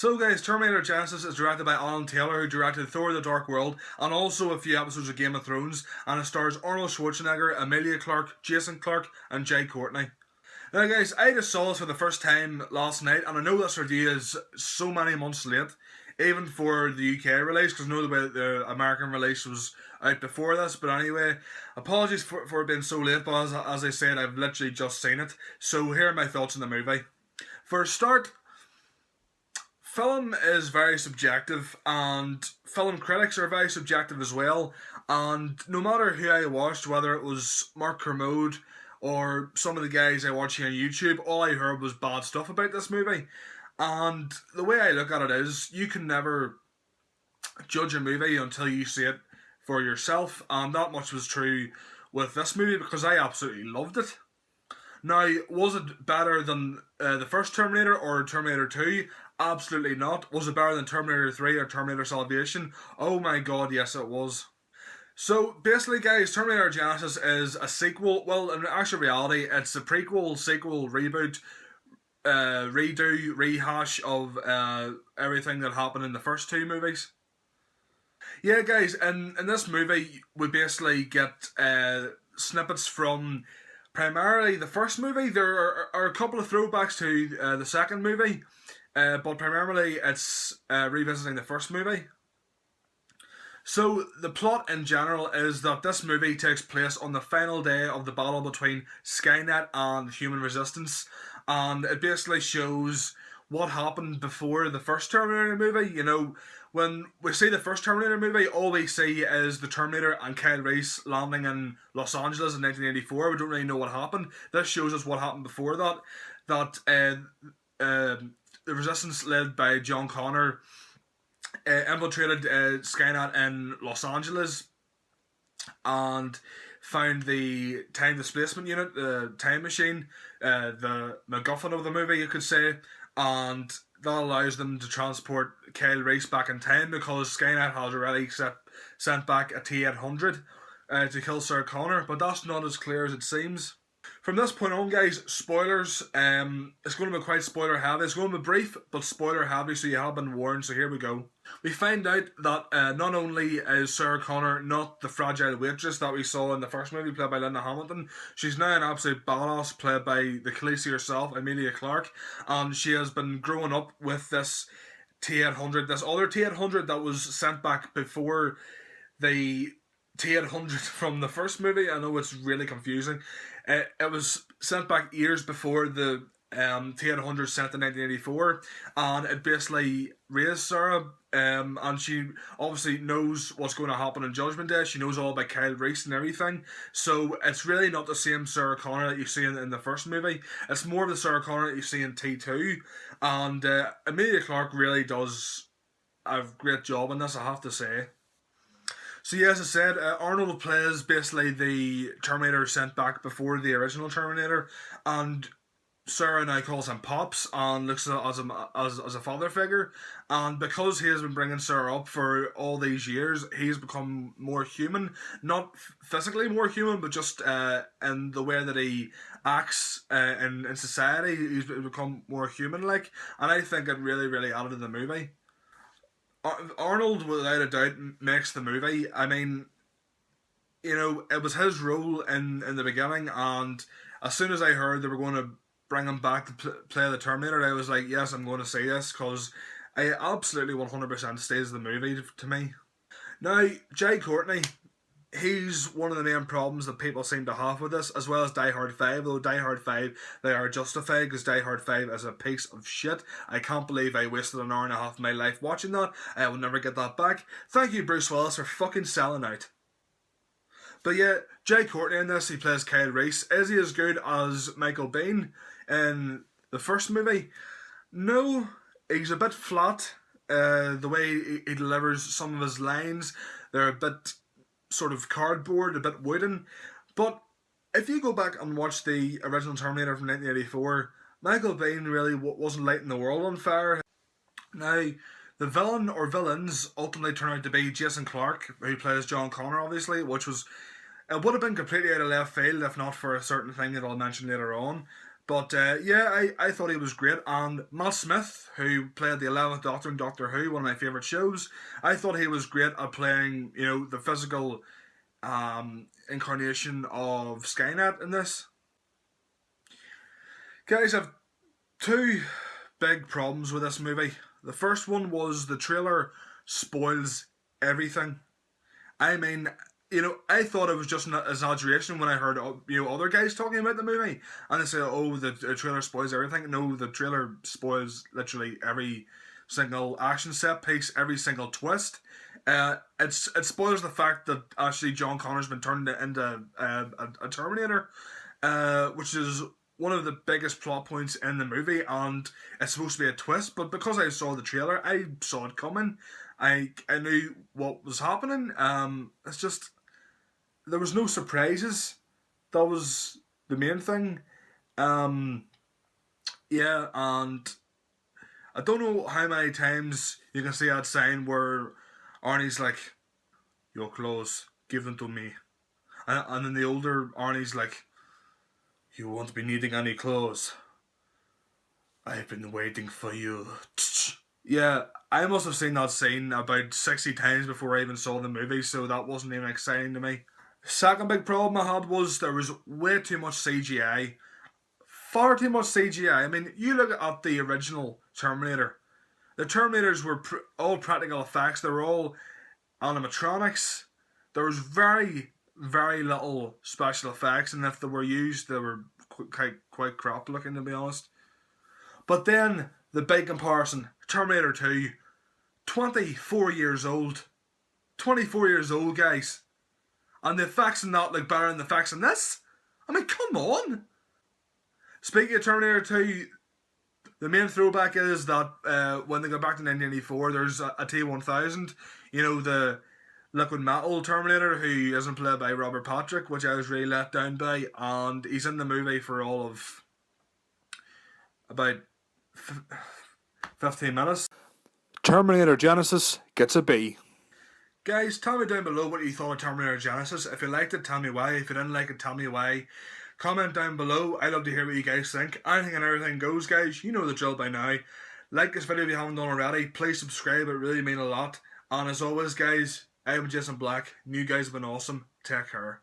So guys, Terminator Genisys is directed by Alan Taylor, who directed Thor the Dark World and also a few episodes of Game of Thrones, and it stars Arnold Schwarzenegger, Emilia Clarke, Jason Clarke and Courtney. Now guys, I just saw this for the first time last night, and I know this review is so many months late, even for the UK release, because I know the American release was out before this, but anyway, apologies for it being so late, but as I said, I've literally just seen it, so here are my thoughts on the movie. For a start, film is very subjective, and film critics are very subjective as well. And no matter who I watched, whether it was Mark Kermode or some of the guys I watch here on YouTube, all I heard was bad stuff about this movie. And the way I look at it is, you can never judge a movie until you see it for yourself, and that much was true with this movie because I absolutely loved it. Now, was it better than the first Terminator or Terminator 2? Absolutely not. Was it better than Terminator 3 or Terminator Salvation? Oh my god, yes it was. So, basically guys, Terminator Genisys is a sequel. Well, in actual reality, it's a prequel, sequel, reboot, redo, rehash of everything that happened in the first two movies. Yeah guys, in this movie, we basically get snippets from primarily the first movie. There are a couple of throwbacks to the second movie, but primarily it's revisiting the first movie. So the plot in general is that this movie takes place on the final day of the battle between Skynet and human resistance, and it basically shows what happened before the first Terminator movie. You know, when we see the first Terminator movie, all we see is the Terminator and Kyle Reese landing in Los Angeles in 1984. We don't really know what happened. This shows us what happened before that. That the resistance led by John Connor infiltrated Skynet in Los Angeles and found the time displacement unit, the time machine, the MacGuffin of the movie, you could say, and that allows them to transport Kyle Reese back in time because Skynet has already sent back a T-800 to kill Sarah Connor, but that's not as clear as it seems. From this point on, guys, spoilers. It's going to be quite spoiler heavy. It's going to be brief, but spoiler heavy, so you have been warned. So here we go. We find out that not only is Sarah Connor not the fragile waitress that we saw in the first movie, played by Linda Hamilton, she's now an absolute badass, played by the Khaleesi herself, Emilia Clarke, and she has been growing up with this T-800, this other T-800 that was sent back before the T-800 from the first movie. I know it's really confusing. It was sent back years before the T-800 sent in 1984, and it basically raised Sarah, and she obviously knows what's going to happen on Judgment Day. She knows all about Kyle Reese and everything, so it's really not the same Sarah Connor that you see in the first movie. It's more of the Sarah Connor that you see in T2, and Emilia Clarke really does a great job in this, I have to say. So yeah, as I said, Arnold plays basically the Terminator sent back before the original Terminator, and Sarah now calls him Pops and looks at him as a father figure, and because he has been bringing Sarah up for all these years, he's become more human, not physically more human, but just in the way that he acts in society, he's become more human-like, and I think it really, really added to the movie. Arnold, without a doubt, makes the movie. I mean, you know, it was his role in the beginning, and as soon as I heard they were going to bring him back to play the Terminator, I was like, yes, I'm going to see this, because I absolutely 100% stays the movie to me. Now, Courtney, he's one of the main problems that people seem to have with this, as well as Die Hard 5, though Die Hard 5, they are justified, because Die Hard 5 is a piece of shit. I can't believe I wasted an hour and a half of my life watching that. I will never get that back. Thank you, Bruce Willis, for fucking selling out. But yeah, Courtney in this, he plays Kyle Reese. Is he as good as Michael Biehn in the first movie? No, he's a bit flat. The way he delivers some of his lines, they're a bit sort of cardboard, a bit wooden. But if you go back and watch the original Terminator from 1984, Michael Biehn really wasn't lighting the world on fire. Now, the villain or villains ultimately turn out to be Jason Clarke, who plays John Connor, obviously, which was, it would have been completely out of left field if not for a certain thing that I'll mention later on. But yeah, I thought he was great. And Matt Smith, who played the 11th Doctor in Doctor Who, one of my favourite shows, I thought he was great at playing, the physical incarnation of Skynet in this. Guys, I've two big problems with this movie. The first one was the trailer spoils everything. I mean, I thought it was just an exaggeration when I heard, other guys talking about the movie, and they say, "Oh, the trailer spoils everything." No, the trailer spoils literally every single action set piece, every single twist. It spoils the fact that actually John Connor's been turned into a Terminator, which is one of the biggest plot points in the movie, and it's supposed to be a twist. But because I saw the trailer, I saw it coming. I knew what was happening. It's just there was no surprises. That was the main thing. Um, yeah, and I don't know how many times you can see that sign where Arnie's like, "Your clothes, give them to me," and then the older Arnie's like, "You won't be needing any clothes. I've been waiting for you." Yeah, I must have seen that scene about 60 times before I even saw the movie, so that wasn't even exciting to me. Second big problem I had was there was way too much CGI. Far too much CGI. I mean, you look at the original Terminator. The Terminators were all practical effects. They were all animatronics. There was very, very little special effects, and if they were used, they were quite crap looking, to be honest. But then the big comparison: Terminator 2, 24 years old. 24 years old, guys. And the effects in that look better than the effects in this? I mean, come on! Speaking of Terminator 2, the main throwback is that when they go back to 1984, there's a T-1000, the liquid metal Terminator, who isn't played by Robert Patrick, which I was really let down by, and he's in the movie for all of about 15 minutes. Terminator Genisys gets a B. Guys, tell me down below what you thought of Terminator Genisys. If you liked it, tell me why. If you didn't like it, tell me why. Comment down below. I'd love to hear what you guys think. Anything and everything goes, guys. You know the drill by now. Like this video if you haven't done already. Please subscribe. It really means a lot. And as always, guys, I'm Jason Black. You guys have been awesome. Take care.